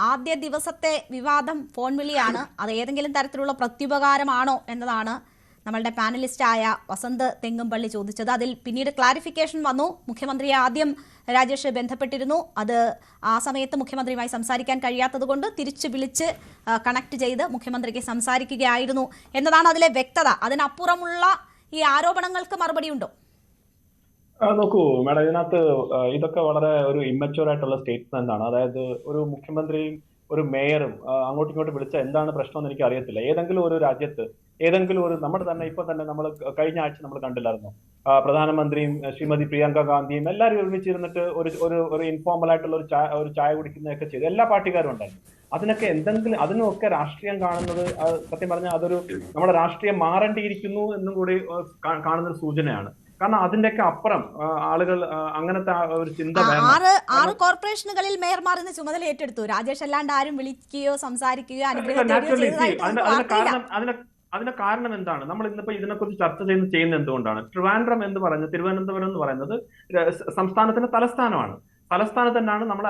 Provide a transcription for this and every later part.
ആദ്യ ദിവസത്തെ വിവാദം ഫോൺ വിളിയാണ്. അത് ഏതെങ്കിലും തരത്തിലുള്ള പ്രത്യുപകാരമാണോ എന്നതാണ് നമ്മളുടെ പാനലിസ്റ്റായ വസന്ത് തെങ്ങുംപള്ളി ചോദിച്ചത്. അതിൽ പിന്നീട് ക്ലാരിഫിക്കേഷൻ വന്നു. മുഖ്യമന്ത്രിയെ ആദ്യം രാജേഷ് ബന്ധപ്പെട്ടിരുന്നു. അത് ആ സമയത്ത് മുഖ്യമന്ത്രിയുമായി സംസാരിക്കാൻ കഴിയാത്തത് കൊണ്ട് തിരിച്ചു വിളിച്ച് കണക്ട് ചെയ്ത് മുഖ്യമന്ത്രിക്ക് സംസാരിക്കുകയായിരുന്നു എന്നതാണ് അതിലെ വ്യക്തത. അതിനപ്പുറമുള്ള ഈ ആരോപണങ്ങൾക്ക് മറുപടി ഉണ്ടോ? നോക്കൂ മാഡം, ഇതിനകത്ത് ഇതൊക്കെ വളരെ ഒരു ഇമ്മച്യൂർ ആയിട്ടുള്ള സ്റ്റേറ്റ്മെന്റ് ആണ്. അതായത് ഒരു മുഖ്യമന്ത്രിയും ഒരു മേയറും അങ്ങോട്ടും ഇങ്ങോട്ടും വിളിച്ച എന്താണ് പ്രശ്നമെന്ന് എനിക്ക് അറിയത്തില്ല. ഏതെങ്കിലും ഒരു രാജ്യത്ത് ഏതെങ്കിലും ഒരു നമ്മുടെ തന്നെ ഇപ്പൊ തന്നെ നമ്മൾ കഴിഞ്ഞ ആഴ്ച നമ്മൾ കണ്ടില്ലായിരുന്നു, പ്രധാനമന്ത്രിയും ശ്രീമതി പ്രിയങ്ക ഗാന്ധിയും എല്ലാവരും ഒരുമിച്ചിരുന്നിട്ട് ഒരു ഇൻഫോർമൽ ആയിട്ടുള്ള ഒരു ചായ കുടിക്കുന്നതൊക്കെ ചെയ്തു. എല്ലാ പാർട്ടിക്കാരും ഉണ്ടായിരുന്നു. അതിനൊക്കെ അതിനൊക്കെ രാഷ്ട്രീയം കാണുന്നത് സത്യം പറഞ്ഞാൽ അതൊരു നമ്മുടെ രാഷ്ട്രീയം മാറേണ്ടിയിരിക്കുന്നു എന്നും കൂടി കാണുന്ന ഒരു സൂചനയാണ്. കാരണം അതിന്റെയൊക്കെ അപ്പുറം ആളുകൾ അങ്ങനത്തെ ഒരു ചിന്ത. ആറ് കോർപ്പറേഷനുകളിൽ മേയർമാർ ഇന്ന് ചുമതല ഏറ്റെടുത്തു. രാജേഷ് അല്ലാണ്ട് ആരും വിളിക്കുകയോ സംസാരിക്കുകയോ അതിന്റെ കാരണം എന്താണ്? നമ്മൾ ഇന്നിപ്പോ ഇതിനെക്കുറിച്ച് ചർച്ച ചെയ്യുന്ന എന്തുകൊണ്ടാണ്? ട്രിവാൻഡ്രം എന്ന് പറയുന്നത്, തിരുവനന്തപുരം എന്ന് പറയുന്നത് സംസ്ഥാനത്തിന്റെ തലസ്ഥാനമാണ്. തലസ്ഥാനത്ത് തന്നെയാണ് നമ്മൾ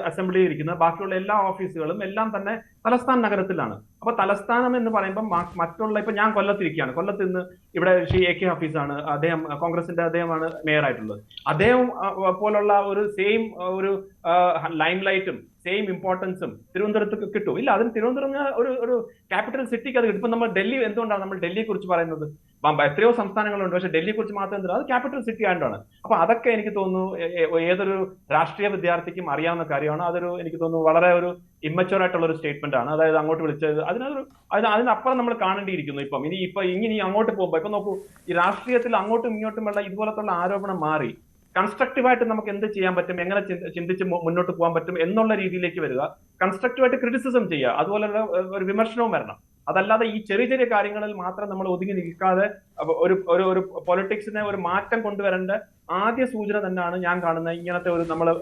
അസംബ്ലി ഇരിക്കുന്നത്. ബാക്കിയുള്ള എല്ലാ ഓഫീസുകളും എല്ലാം തന്നെ തലസ്ഥാന നഗരത്തിലാണ്. അപ്പൊ തലസ്ഥാനം എന്ന് പറയുമ്പോൾ മറ്റുള്ള ഇപ്പൊ ഞാൻ കൊല്ലത്തിരിക്കുകയാണ്. കൊല്ലത്ത് നിന്ന് ഇവിടെ ശ്രീ AK ഹഫീസാണ്, അദ്ദേഹം കോൺഗ്രസിന്റെ അദ്ദേഹമാണ് മേയർ ആയിട്ടുള്ളത്. അദ്ദേഹം പോലുള്ള ഒരു സെയിം ഒരു ലൈം ലൈറ്റും സെയിം ഇമ്പോർട്ടൻസും തിരുവനന്തപുരത്ത് കിട്ടും? ഇല്ല. അതിന് തിരുവനന്തപുരം ഒരു ക്യാപിറ്റൽ സിറ്റിക്ക് അത് കിട്ടും. ഇപ്പൊ നമ്മൾ ഡൽഹി, എന്തുകൊണ്ടാണ് നമ്മൾ ഡൽഹിയെ കുറിച്ച് പറയുന്നത്? എത്രയോ സംസ്ഥാനങ്ങളുണ്ട്, പക്ഷെ ഡൽഹിയെ കുറിച്ച് മാത്രം എന്തിനാണ്? അത് ക്യാപിറ്റൽ സിറ്റി ആയതുകൊണ്ടാണ്. അപ്പൊ അതൊക്കെ എനിക്ക് തോന്നുന്നു ഏതൊരു രാഷ്ട്രീയ വിദ്യാർത്ഥിക്കും അറിയാവുന്ന കാര്യമാണ്. അതൊരു എനിക്ക് തോന്നുന്നു വളരെ ഒരു ഇമ്മച്യൂർ ആയിട്ടുള്ള ഒരു സ്റ്റേറ്റ്മെന്റ് ആണ്. അതായത് അങ്ങോട്ട് വിളിച്ചത് അതിനപ്പുറം നമ്മൾ കാണേണ്ടിയിരിക്കുന്നു. ഇങ്ങനെ അങ്ങോട്ട് പോകുമ്പോൾ ഇപ്പൊ നോക്കൂ, ഈ രാഷ്ട്രീയത്തിൽ അങ്ങോട്ടും ഇങ്ങോട്ടുമുള്ള ഇതുപോലത്തുള്ള ആരോപണം മാറി കൺസ്ട്രക്റ്റീവായിട്ട് നമുക്ക് എന്ത് ചെയ്യാൻ പറ്റും, എങ്ങനെ ചിന്തിച്ച് മുന്നോട്ട് പോകാൻ പറ്റും എന്നുള്ള രീതിയിലേക്ക് വരിക. കൺസ്ട്രക്റ്റീവായിട്ട് ക്രിറ്റിസിസം ചെയ്യുക, അതുപോലെ ഒരു വിമർശനവും വരണം. അതല്ലാതെ ഈ ചെറിയ ചെറിയ കാര്യങ്ങളിൽ മാത്രം നമ്മൾ ഒതുങ്ങി നിൽക്കാതെ ഒരു പൊളിറ്റിക്സിനെ ഒരു മാറ്റം കൊണ്ടുവരേണ്ട ആദ്യ സൂചന തന്നെയാണ് ഞാൻ കാണുന്നത്. ഇങ്ങനത്തെ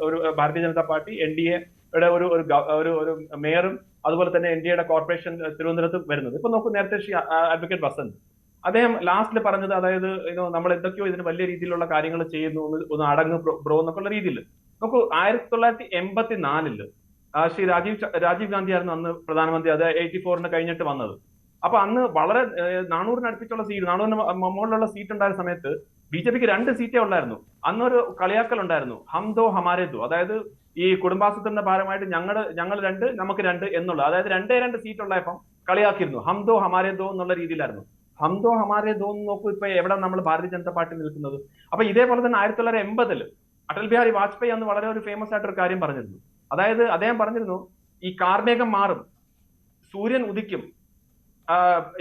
ഒരു ഭാരതീയ ജനതാ പാർട്ടി NDAയുടെ ഒരു മേയറും അതുപോലെ തന്നെ NDAയുടെ കോർപ്പറേഷൻ തിരുവനന്തപുരത്ത് വരുന്നത്. ഇപ്പൊ നോക്കൂ, നേരത്തെ ശ്രീ അഡ്വക്കേറ്റ് വസന്ത് അദ്ദേഹം ലാസ്റ്റിൽ പറഞ്ഞത്, അതായത് നമ്മൾ എന്തൊക്കെയോ ഇതിന് വലിയ രീതിയിലുള്ള കാര്യങ്ങൾ ചെയ്യുന്നു, ഒന്ന് അടങ്ങ് ബ്രോ എന്നൊക്കെയുള്ള രീതിയിൽ. നോക്കൂ, 1984 ശ്രീ രാജീവ് ഗാന്ധി ആയിരുന്നു അന്ന് പ്രധാനമന്ത്രി. അത് 84 കഴിഞ്ഞിട്ട് വന്നത്. അപ്പൊ അന്ന് വളരെ 400 അടുപ്പിച്ചുള്ള സീറ്റ്, 400 മുകളിലുള്ള സീറ്റ് ഉണ്ടായ സമയത്ത് BJPക്ക് 2 സീറ്റേ ഉള്ളായിരുന്നു. അന്നൊരു കളിയാക്കൽ ഉണ്ടായിരുന്നു, ഹം ദോ ഹമാരെ ദോ, അതായത് ഈ കുടുംബാസൂത്രണ ഭാരമായിട്ട് ഞങ്ങൾ 2 നമുക്ക് 2 എന്നുള്ളത്. അതായത് 2 സീറ്റ് ഉള്ളപ്പം കളിയാക്കിയിരുന്നു. ഹം ദോ ഹമാരെ ദോ എന്നുള്ള രീതിയിലായിരുന്നു. ഹം ദോ ഹമാരെ ദോ എന്ന് നോക്കൂ ഇപ്പൊ എവിടെ നമ്മൾ ഭാരതീയ ജനതാ പാർട്ടി നിൽക്കുന്നത്. അപ്പൊ ഇതേപോലെ തന്നെ 1980 അടൽ ബിഹാരി വാജ്പേയി അന്ന് വളരെ ഒരു ഫേമസ് ആയിട്ടൊരു കാര്യം പറഞ്ഞിരുന്നു. അതായത് അദ്ദേഹം പറഞ്ഞിരുന്നു, ഈ കാർമേഘം മാറും, സൂര്യൻ ഉദിക്കും,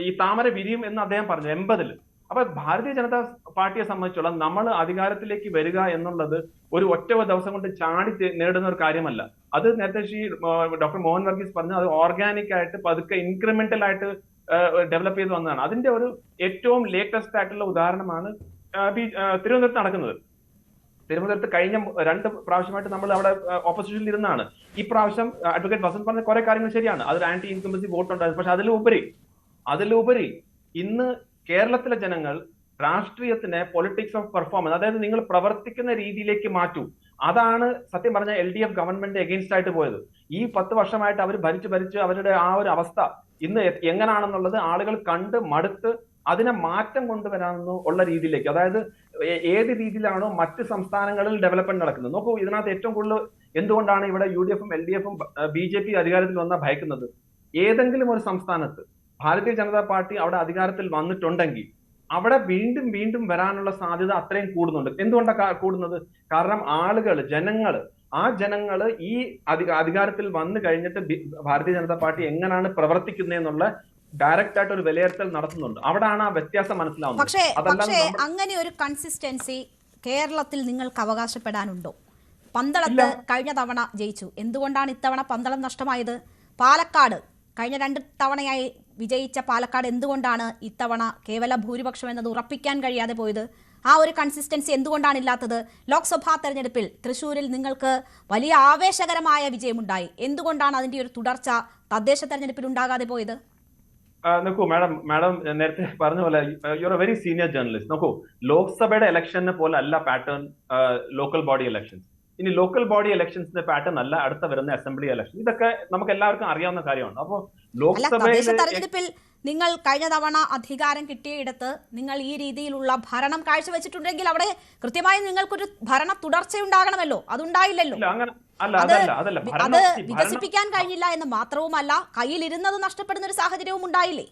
ഈ താമര വിരിയും എന്ന് അദ്ദേഹം പറഞ്ഞു 80. അപ്പൊ ഭാരതീയ ജനതാ പാർട്ടിയെ സംബന്ധിച്ചുള്ള നമ്മൾ അധികാരത്തിലേക്ക് വരിക എന്നുള്ളത് ഒരു ഒറ്റ ദിവസം കൊണ്ട് ചാടി നേടുന്ന ഒരു കാര്യമല്ല. അത് നേരത്തെ ശ്രീ ഡോക്ടർ മോഹൻ വർഗീസ് പറഞ്ഞു, അത് ഓർഗാനിക് ആയിട്ട് പതുക്കെ ഇൻക്രിമെന്റൽ ആയിട്ട് ഡെവലപ്പ് ചെയ്ത് വന്നതാണ്. അതിന്റെ ഒരു ഏറ്റവും ലേറ്റസ്റ്റ് ആയിട്ടുള്ള ഉദാഹരണമാണ് തിരുവനന്തപുരത്ത് നടക്കുന്നത്. തിരുവനന്തപുരത്ത് കഴിഞ്ഞ 2 പ്രാവശ്യമായിട്ട് നമ്മൾ അവിടെ ഓപ്പോസിഷനിൽ ഇരുന്നാണ്. ഈ പ്രാവശ്യം അഡ്വക്കേറ്റ് വസന്ത് പറഞ്ഞ കുറെ കാര്യങ്ങൾ ശരിയാണ്. അതൊരു ആന്റി ഇൻകംബൻസി വോട്ട് ഉണ്ടായിരുന്നു. പക്ഷെ അതിലുപരി ഇന്ന് കേരളത്തിലെ ജനങ്ങൾ രാഷ്ട്രീയത്തിനെ പൊളിറ്റിക്സ് ഓഫ് പെർഫോമൻസ്, അതായത് നിങ്ങൾ പ്രവർത്തിക്കുന്ന രീതിയിലേക്ക് മാറ്റൂ. അതാണ് സത്യം പറഞ്ഞ LDF ഗവൺമെന്റ് എഗെയിൻസ്റ്റ് ആയിട്ട് പോയത്. ഈ 10 വർഷമായിട്ട് അവർ ഭരിച്ച് അവരുടെ ആ ഒരു അവസ്ഥ ഇന്ന് എങ്ങനെയാണെന്നുള്ളത് ആളുകൾ കണ്ട് മടുത്ത് അതിനെ മാറ്റം കൊണ്ടുവരാമെന്ന് ഉള്ള രീതിയിലേക്ക്, അതായത് ഏത് രീതിയിലാണോ മറ്റ് സംസ്ഥാനങ്ങളിൽ ഡെവലപ്മെന്റ് നടക്കുന്നത്. നോക്കൂ, ഇതിനകത്ത് ഏറ്റവും കൂടുതൽ എന്തുകൊണ്ടാണ് ഇവിടെ UDFും LDFും BJP അധികാരത്തിൽ വന്നാൽ ഭയക്കുന്നത്? ഏതെങ്കിലും ഒരു സംസ്ഥാനത്ത് ഭാരതീയ ജനതാ പാർട്ടി അവിടെ അധികാരത്തിൽ വന്നിട്ടുണ്ടെങ്കിൽ അവിടെ വീണ്ടും വരാനുള്ള സാധ്യത അത്രയും കൂടുന്നുണ്ട്. എന്തുകൊണ്ടാണ് കൂടുന്നത്? കാരണം ജനങ്ങള് ഈ അധികാരത്തിൽ വന്നു കഴിഞ്ഞിട്ട് ഭാരതീയ ജനതാ പാർട്ടി എങ്ങനെയാണ് പ്രവർത്തിക്കുന്നതെന്നുള്ള ഡയറക്റ്റ് ആയിട്ട് ഒരു വിലയിരുത്തൽ നടത്തുന്നുണ്ട്. അവിടാണ് ആ വ്യത്യാസം മനസ്സിലാവുന്നത്. പക്ഷേ അങ്ങനെ ഒരു കൺസിസ്റ്റൻസി കേരളത്തിൽ നിങ്ങൾക്ക് അവകാശപ്പെടാനുണ്ടോ? പന്തളത്ത് കഴിഞ്ഞ തവണ ജയിച്ചു, എന്തുകൊണ്ടാണ് ഇത്തവണ പന്തളം നഷ്ടമായത്? പാലക്കാട് കഴിഞ്ഞ 2 തവണയായി വിജയിച്ച പാലക്കാട് എന്തുകൊണ്ടാണ് ഇത്തവണ കേവല ഭൂരിപക്ഷം എന്നത് ഉറപ്പിക്കാൻ കഴിയാതെ പോയത്? ആ ഒരു കൺസിസ്റ്റൻസി എന്തുകൊണ്ടാണ് ഇല്ലാത്തത്? ലോക്സഭാ തെരഞ്ഞെടുപ്പിൽ തൃശ്ശൂരിൽ നിങ്ങൾക്ക് വലിയ ആവേശകരമായ വിജയമുണ്ടായി, എന്തുകൊണ്ടാണ് അതിന്റെ ഒരു തുടർച്ച തദ്ദേശ തെരഞ്ഞെടുപ്പിൽ ഉണ്ടാകാതെ പോയത്? നോക്കൂ മാഡം നേരത്തെ പറഞ്ഞ പോലെ you are A very senior journalist. നോക്കൂ, ലോക്സഭയുടെ ഇലക്ഷനെ പോലെ അല്ല പാറ്റേൺ ലോക്കൽ ബോഡി ഇലക്ഷൻസ്. ഇനി ലോക്കൽ ബോഡി ഇലക്ഷൻസിന്റെ പാറ്റേൺ അല്ല അടുത്ത വരുന്ന അസംബ്ലി ഇലക്ഷൻ. ഇതൊക്കെ നമുക്ക് എല്ലാവർക്കും അറിയാവുന്ന കാര്യമാണ്. അപ്പോൾ തദ്ദേശ തെരഞ്ഞെടുപ്പിൽ നിങ്ങൾ കഴിഞ്ഞ തവണ അധികാരം കിട്ടിയിടത്ത് നിങ്ങൾ ഈ രീതിയിലുള്ള ഭരണം കാഴ്ചവെച്ചിട്ടുണ്ടെങ്കിൽ അവിടെ കൃത്യമായി നിങ്ങൾക്കൊരു ഭരണ തുടർച്ചയുണ്ടാകണമല്ലോ, അതുണ്ടായില്ലല്ലോ. അത് വികസിപ്പിക്കാൻ കഴിഞ്ഞില്ല എന്ന് മാത്രവുമല്ല, കയ്യിലിരുന്നത് നഷ്ടപ്പെടുന്ന ഒരു സാഹചര്യവും ഉണ്ടായില്ലേ?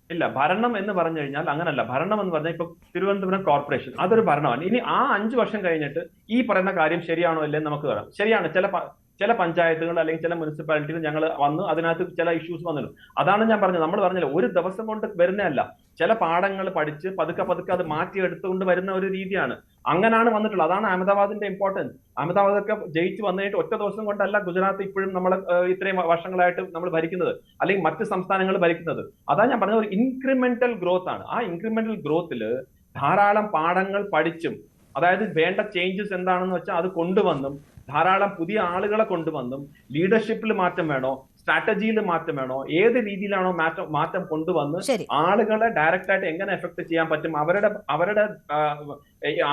ഇല്ല, ഭരണം എന്ന് പറഞ്ഞു കഴിഞ്ഞാൽ അങ്ങനല്ല. ഭരണം എന്ന് പറഞ്ഞാൽ ഇപ്പൊ തിരുവനന്തപുരം കോർപ്പറേഷൻ അതൊരു ഭരണമാണ്. ഇനി ആ 5 വർഷം കഴിഞ്ഞിട്ട് ഈ പറയുന്ന കാര്യം ശരിയാണോ അല്ലേ നമുക്ക് പറയാം. ശരിയാണ്, ചില പഞ്ചായത്തുകൾ അല്ലെങ്കിൽ ചില മുനിസിപ്പാലിറ്റികൾ ഞങ്ങൾ വന്നു, അതിനകത്ത് ചില ഇഷ്യൂസ് വന്നിരുന്നു. അതാണ് ഞാൻ പറഞ്ഞത്, നമ്മൾ പറഞ്ഞില്ല ഒരു ദിവസം കൊണ്ട് വരുന്നതല്ല. ചില പാഠങ്ങൾ പഠിച്ച് പതുക്കെ പതുക്കെ അത് മാറ്റിയെടുത്തുകൊണ്ട് വരുന്ന ഒരു രീതിയാണ്. അങ്ങനെയാണ് വന്നിട്ടുള്ളത്. അതാണ് അഹമ്മദാബാദിന്റെ ഇമ്പോർട്ടൻസ്. അഹമ്മദാബാദൊക്കെ ജയിച്ച് വന്നിട്ട് ഒറ്റ ദിവസം കൊണ്ടല്ല ഗുജറാത്ത് ഇപ്പോഴും നമ്മൾ ഇത്രയും വർഷങ്ങളായിട്ട് നമ്മൾ ഭരിക്കുന്നത്, അല്ലെങ്കിൽ മറ്റ് സംസ്ഥാനങ്ങൾ ഭരിക്കുന്നത്. അതാണ് ഞാൻ പറഞ്ഞത്, ഒരു ഇൻക്രിമെന്റൽ ഗ്രോത്ത് ആണ്. ആ ഇൻക്രിമെന്റൽ ഗ്രോത്തിൽ ധാരാളം പാഠങ്ങൾ പഠിച്ചും, അതായത് വേണ്ട ചേഞ്ചസ് എന്താണെന്ന് വെച്ചാൽ അത് കൊണ്ടുവന്നും, ധാരാളം പുതിയ ആളുകളെ കൊണ്ടുവന്നും, ലീഡർഷിപ്പിൽ മാറ്റം വേണോ, സ്ട്രാറ്റജിയിൽ മാറ്റം വേണോ, ഏത് രീതിയിലാണോ മാറ്റം കൊണ്ടുവന്ന് ആളുകളെ ഡയറക്റ്റ് ആയിട്ട് എങ്ങനെ എഫക്ട് ചെയ്യാൻ പറ്റും,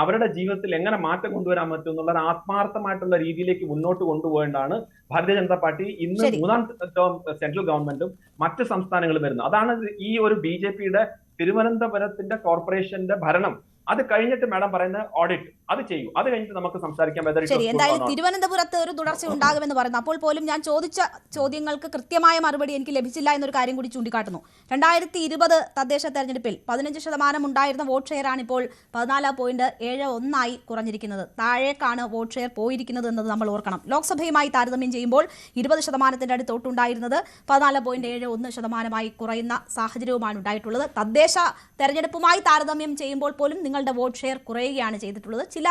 അവരുടെ ജീവിതത്തിൽ എങ്ങനെ മാറ്റം കൊണ്ടുവരാൻ പറ്റും എന്നുള്ള ആത്മാർത്ഥമായിട്ടുള്ള രീതിയിലേക്ക് മുന്നോട്ട് കൊണ്ടുപോകേണ്ടതാണ് ഭാരതീയ ജനതാ പാർട്ടി ഇന്ന് 3ാം ടേം സെൻട്രൽ ഗവൺമെന്റും മറ്റ് സംസ്ഥാനങ്ങളും വരുന്നത്. അതാണ് ഈ ഒരു BJPയുടെ തിരുവനന്തപുരത്തിന്റെ കോർപ്പറേഷന്റെ ഭരണം. അത് കഴിഞ്ഞിട്ട് മാഡം പറയുന്ന ഓഡിറ്റ് അത് ചെയ്യൂ, അത് കഴിഞ്ഞിട്ട് നമുക്ക് സംസാരിക്കാം. ശരി, എന്തായാലും തിരുവനന്തപുരത്ത് ഒരു തുടർച്ച ഉണ്ടാകുമെന്ന് പറയുന്നു. അപ്പോൾ പോലും ഞാൻ ചോദിച്ച ചോദ്യങ്ങൾക്ക് കൃത്യമായ മറുപടി എനിക്ക് ലഭിച്ചില്ല എന്നൊരു കാര്യം കൂടി ചൂണ്ടിക്കാട്ടുന്നു. 2020 തദ്ദേശ തെരഞ്ഞെടുപ്പിൽ 15% ഉണ്ടായിരുന്ന വോട്ട് ഷെയർ ആണ് ഇപ്പോൾ 14.71 കുറഞ്ഞിരിക്കുന്നത്. താഴേക്കാണ് വോട്ട് ഷെയർ പോയിരിക്കുന്നത് എന്നത് നമ്മൾ ഓർക്കണം. ലോക്സഭയുമായി താരതമ്യം ചെയ്യുമ്പോൾ 20% അടുത്തോട്ടുണ്ടായിരുന്നത് 14.71% കുറയുന്ന സാഹചര്യവുമാണ് ഉണ്ടായിട്ടുള്ളത്. തദ്ദേശ തെരഞ്ഞെടുപ്പുമായി താരതമ്യം ചെയ്യുമ്പോൾ പോലും നിങ്ങളുടെ വോട്ട് ഷെയർ കുറയുകയാണ് ചെയ്തിട്ടുള്ളത്. ചില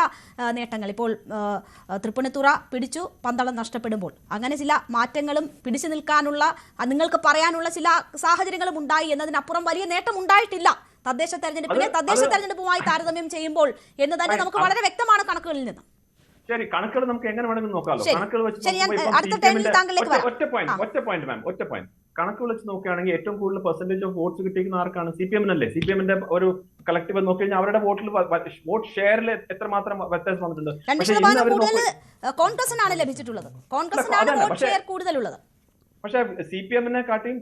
നേട്ടങ്ങൾ ഇപ്പോൾ തൃപ്പൂണിത്തുറ പിടിച്ചു, പന്തളം നഷ്ടപ്പെടുമ്പോൾ അങ്ങനെ ചില മാറ്റങ്ങളും പിടിച്ചു നിൽക്കാനുള്ള നിങ്ങൾക്ക് പറയാനുള്ള ചില സാഹചര്യങ്ങളും ഉണ്ടായി എന്നതിനപ്പുറം വലിയ നേട്ടം ഉണ്ടായിട്ടില്ല തദ്ദേശ തെരഞ്ഞെടുപ്പുമായി താരതമ്യം ചെയ്യുമ്പോൾ എന്ന് തന്നെ നമുക്ക് വളരെ വ്യക്തമാണ് കണക്കുകളിൽ നിന്ന്. ശരി, കണക്കുകൾ നമുക്ക് എങ്ങനെ വേണമെങ്കിലും നോക്കാമല്ലോ. കണക്കുകൾ വെച്ച് കണക്കുകൾ വെച്ച് നോക്കുകയാണെങ്കിൽ ഏറ്റവും കൂടുതൽ പെർസെന്റേജ് ഓഫ് വോട്ട്സ് കിട്ടിയിരിക്കുന്ന ആർക്കാണ്? CPM-നല്ലേ. CPM-ന്റെ ഒരു കളക്റ്റീവ് നോക്കി കഴിഞ്ഞാൽ അവരുടെ വോട്ട് ഷെയറിൽ എത്രമാത്രം വ്യത്യാസം വന്നിട്ടുണ്ട്. കോൺഗ്രസിനാണ് ലഭിച്ചിട്ടുള്ളത്, കോൺഗ്രസിനാണ് വോട്ട് ഷെയർ കൂടുതലുള്ളത്. പക്ഷെ CPM-നെ കാട്ടിയും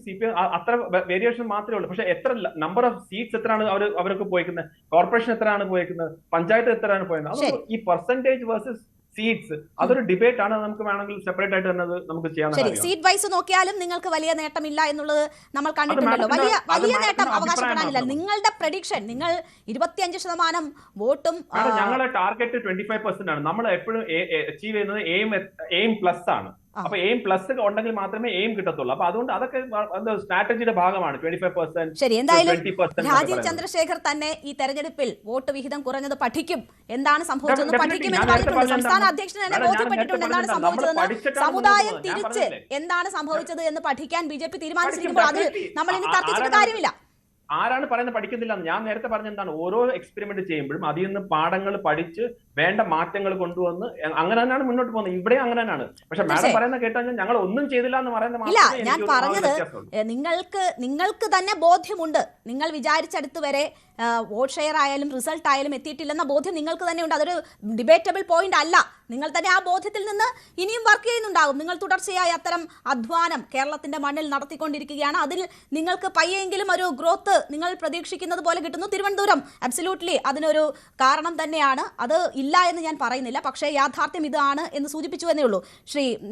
അത്ര വേരിയേഷൻ മാത്രമേ ഉള്ളൂ. പക്ഷെ എത്ര നമ്പർ ഓഫ് സീറ്റ്സ് എത്രയാണ് അവർക്ക് പോയിരിക്കുന്നത്, കോർപ്പറേഷൻ എത്രയാണ് പോയിരിക്കുന്നത്, പഞ്ചായത്ത് എത്രയാണ് പോയിരുന്നത്, ഈ പെർസെന്റേജ് വേഴ്സസ് സീറ്റ്സ് അതൊരു ഡിബേറ്റ് ആണ്. നമുക്ക് വേണമെങ്കിൽ സെപ്പറേറ്റ് ആയിട്ട് തന്നെ നമുക്ക് ചെയ്യാം. സീറ്റ് വൈസ് നോക്കിയാലും നിങ്ങൾക്ക് വലിയ നേട്ടമില്ല എന്നുള്ളത് നമ്മൾ കണ്ടിട്ടുണ്ടല്ലോ. വലിയ നേട്ടം അവകാശപ്പെടാനില്ല. നിങ്ങളുടെ പ്രഡിക്ഷൻ, നിങ്ങൾ 25% വോട്ടും ഞങ്ങളുടെ ടാർഗറ്റ് 25% ആണ്. നമ്മൾ എപ്പോഴും അച്ചീവ് ചെയ്യുന്നത് എയിം പ്ലസ് ആണ്. അപ്പൊ എയിം പ്ലസ് ഉണ്ടെങ്കിൽ മാത്രമേ എയിം കിട്ടത്തുള്ളൂ. അപ്പൊ അതുകൊണ്ട് അതൊക്കെ സ്ട്രാറ്റജിയുടെ ഭാഗമാണ്. 25%. ശരി, എന്തായാലും രാജീവ് ചന്ദ്രശേഖർ തന്നെ ഈ തെരഞ്ഞെടുപ്പിൽ വോട്ട് വിഹിതം കുറഞ്ഞത് പഠിക്കും, എന്താണ് സംഭവിച്ചതെന്ന് പഠിക്കുമെന്ന് പറഞ്ഞിട്ടുണ്ട്. സംസ്ഥാന അധ്യക്ഷൻ തന്നെ ബോധ്യപ്പെട്ടിട്ടുണ്ട് എന്താണ് സംഭവിച്ചതെന്ന്. സമുദായം തിരിച്ച് എന്താണ് സംഭവിച്ചത് എന്ന് പഠിക്കാൻ BJP തീരുമാനിച്ചിരിക്കുമ്പോൾ അതിൽ നമ്മൾ ഇനി തർക്കിച്ചിട്ട് കാര്യമില്ല. ആരാണ് പറയുന്നത് പഠിക്കുന്നില്ല? ഞാൻ നേരത്തെ പറഞ്ഞ എന്താണ്, ഓരോ എക്സ്പെരിമെന്റ് ചെയ്യുമ്പോഴും അതിൽ നിന്ന് പാഠങ്ങൾ പഠിച്ച് വേണ്ട മാറ്റങ്ങൾ കൊണ്ടുവന്ന് അങ്ങനെ തന്നെയാണ് മുന്നോട്ട് പോകുന്നത്. ഇവിടെ അങ്ങനെ തന്നെയാണ്. പക്ഷെ മാഡം പറയുന്നത് കേട്ടാൽ ഞങ്ങൾ ഒന്നും ചെയ്തില്ല എന്ന് പറയുന്നത് ഇല്ല. ഞാൻ പറഞ്ഞത് നിങ്ങൾക്ക് തന്നെ ബോധ്യമുണ്ട്, നിങ്ങൾ വിചാരിച്ചടുത്ത് വരെ വോട്ട് ഷെയർ ആയാലും റിസൾട്ട് ആയാലും എത്തിയിട്ടില്ലെന്ന ബോധ്യം നിങ്ങൾക്ക് തന്നെ ഉണ്ട്. അതൊരു ഡിബേറ്റബിൾ പോയിന്റ് അല്ല. നിങ്ങൾ തന്നെ ആ ബോധ്യത്തിൽ നിന്ന് ഇനിയും വർക്ക് ചെയ്യുന്നുണ്ടാകും. നിങ്ങൾ തുടർച്ചയായി അത്തരം അധ്വാനം കേരളത്തിന്റെ മണ്ണിൽ നടത്തിക്കൊണ്ടിരിക്കുകയാണ്. അതിൽ നിങ്ങൾക്ക് പയ്യെങ്കിലും ഒരു ഗ്രോത്ത് നിങ്ങൾ പ്രതീക്ഷിക്കുന്നത് പോലെ കിട്ടുന്നു. തിരുവനന്തപുരം അബ്സല്യൂട്ട്ലി അതിനൊരു കാരണം തന്നെയാണ്. അത് ഇല്ല എന്ന് ഞാൻ പറയുന്നില്ല, പക്ഷേ യാഥാർത്ഥ്യം ഇതാണ് എന്ന് സൂചിപ്പിച്ചു എന്നേ ഉള്ളൂ. ശ്രീ